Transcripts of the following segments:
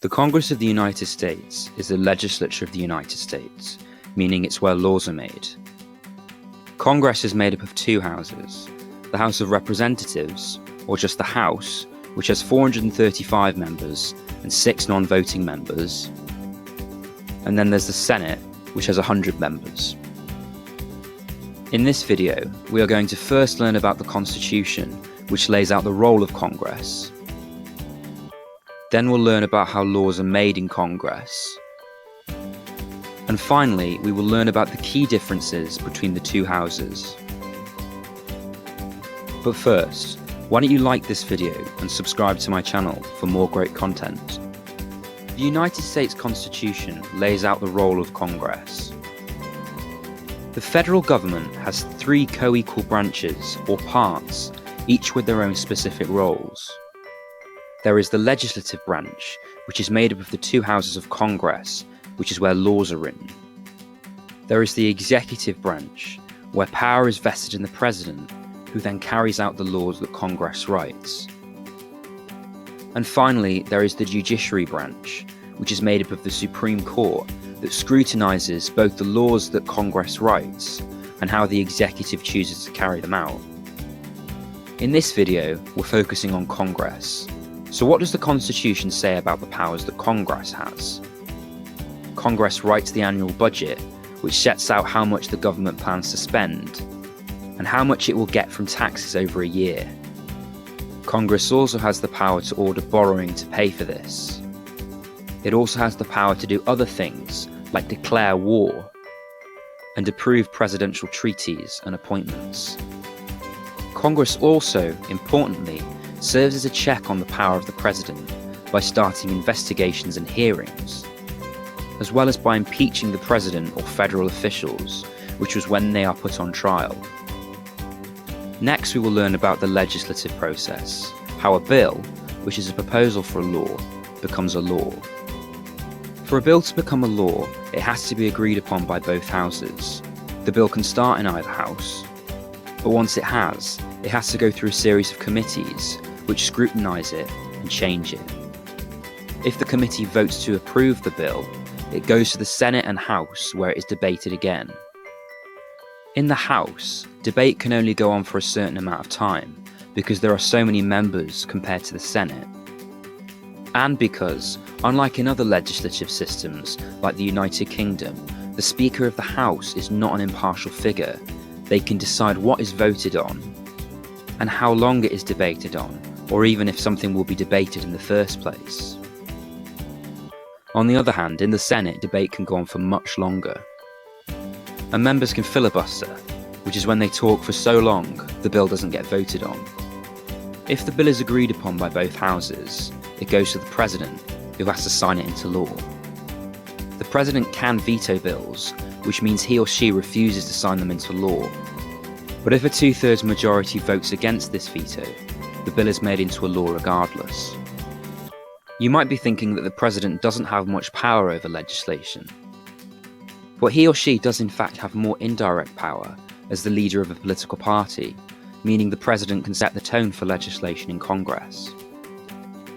The Congress of the United States is the legislature of the United States, meaning it's where laws are made. Congress is made up of two houses, the House of Representatives, or just the House, which has 435 members and 6 non-voting members, and then there's the Senate, which has 100 members. In this video, we are going to first learn about the Constitution, which lays out the role of Congress. Then we'll learn about how laws are made in Congress. And finally, we will learn about the key differences between the two houses. But first, why don't you like this video and subscribe to my channel for more great content. The United States Constitution lays out the role of Congress. The federal government has 3 co-equal branches or parts, each with their own specific roles. There is the legislative branch, which is made up of the 2 houses of Congress, which is where laws are written. There is the executive branch, where power is vested in the president, who then carries out the laws that Congress writes. And finally, there is the judiciary branch, which is made up of the Supreme Court that scrutinises both the laws that Congress writes and how the executive chooses to carry them out. In this video, we're focusing on Congress. So what does the Constitution say about the powers that Congress has? Congress writes the annual budget, which sets out how much the government plans to spend, and how much it will get from taxes over a year. Congress also has the power to order borrowing to pay for this. It also has the power to do other things, like declare war, and approve presidential treaties and appointments. Congress also, importantly, serves as a check on the power of the president by starting investigations and hearings, as well as by impeaching the president or federal officials, which was when they are put on trial. Next, we will learn about the legislative process, how a bill, which is a proposal for a law, becomes a law. For a bill to become a law, it has to be agreed upon by both houses. The bill can start in either house, but once it has to go through a series of committees which scrutinise it and change it. If the committee votes to approve the bill, it goes to the Senate and House, where it is debated again. In the House, debate can only go on for a certain amount of time, because there are so many members compared to the Senate. And because, unlike in other legislative systems, like the United Kingdom, the Speaker of the House is not an impartial figure. They can decide what is voted on, and how long it is debated on, or even if something will be debated in the first place. On the other hand, in the Senate, debate can go on for much longer. And members can filibuster, which is when they talk for so long the bill doesn't get voted on. If the bill is agreed upon by both houses, it goes to the president, who has to sign it into law. The president can veto bills, which means he or she refuses to sign them into law. But if a 2/3 majority votes against this veto, the bill is made into a law regardless. You might be thinking that the president doesn't have much power over legislation. But he or she does in fact have more indirect power as the leader of a political party, meaning the president can set the tone for legislation in Congress.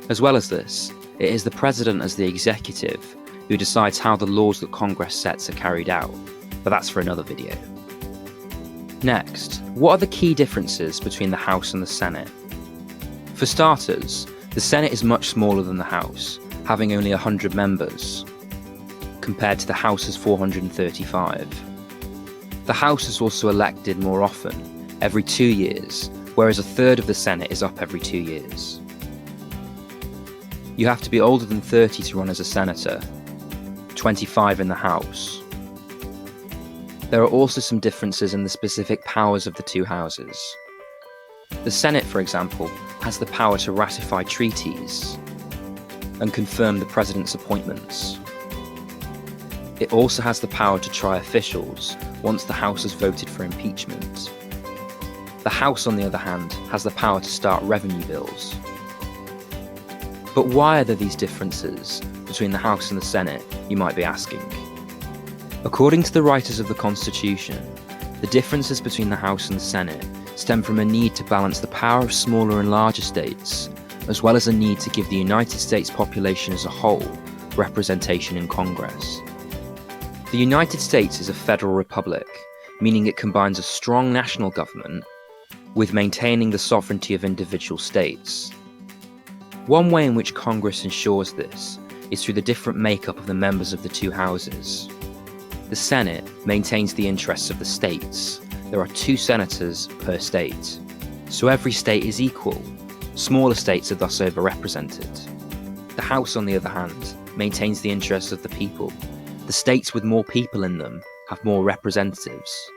As well as this, it is the president as the executive who decides how the laws that Congress sets are carried out, but that's for another video. Next, what are the key differences between the House and the Senate? For starters, the Senate is much smaller than the House, having only 100 members, compared to the House's 435. The House is also elected more often, every 2 years, whereas 1/3 of the Senate is up every 2 years. You have to be older than 30 to run as a senator, 25 in the House. There are also some differences in the specific powers of the two houses. The Senate, for example, has the power to ratify treaties and confirm the president's appointments. It also has the power to try officials once the House has voted for impeachment. The House, on the other hand, has the power to start revenue bills. But why are there these differences between the House and the Senate, you might be asking? According to the writers of the Constitution, the differences between the House and the Senate stem from a need to balance the power of smaller and larger states as well as a need to give the United States population as a whole representation in Congress. The United States is a federal republic, meaning it combines a strong national government with maintaining the sovereignty of individual states. One way in which Congress ensures this is through the different makeup of the members of the two houses. The Senate maintains the interests of the states. There are 2 senators per state, so every state is equal. Smaller states are thus overrepresented. The House, on the other hand, maintains the interests of the people. The states with more people in them have more representatives.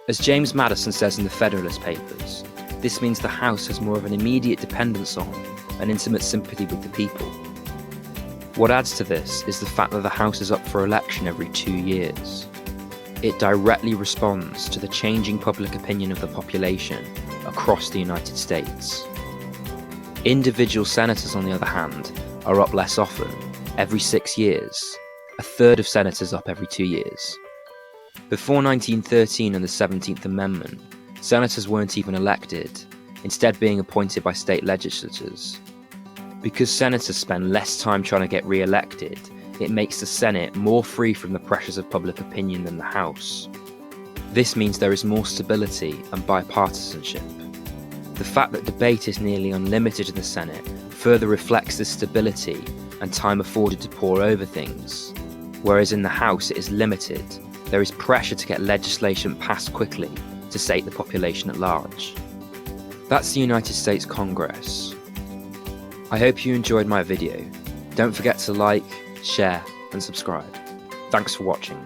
As James Madison says in the Federalist Papers, this means the House has more of an immediate dependence on and intimate sympathy with the people. What adds to this is the fact that the House is up for election every 2 years. It directly responds to the changing public opinion of the population across the United States. Individual senators, on the other hand, are up less often, every 6 years. A third of senators up every 2 years. Before 1913 and the 17th Amendment, senators weren't even elected, instead being appointed by state legislatures. Because senators spend less time trying to get re-elected, it makes the Senate more free from the pressures of public opinion than the House. This means there is more stability and bipartisanship. The fact that debate is nearly unlimited in the Senate further reflects this stability and time afforded to pore over things, whereas in the House it is limited. There is pressure to get legislation passed quickly to sate the population at large. That's the United States Congress. I hope you enjoyed my video. Don't forget to like, share and subscribe. Thanks for watching.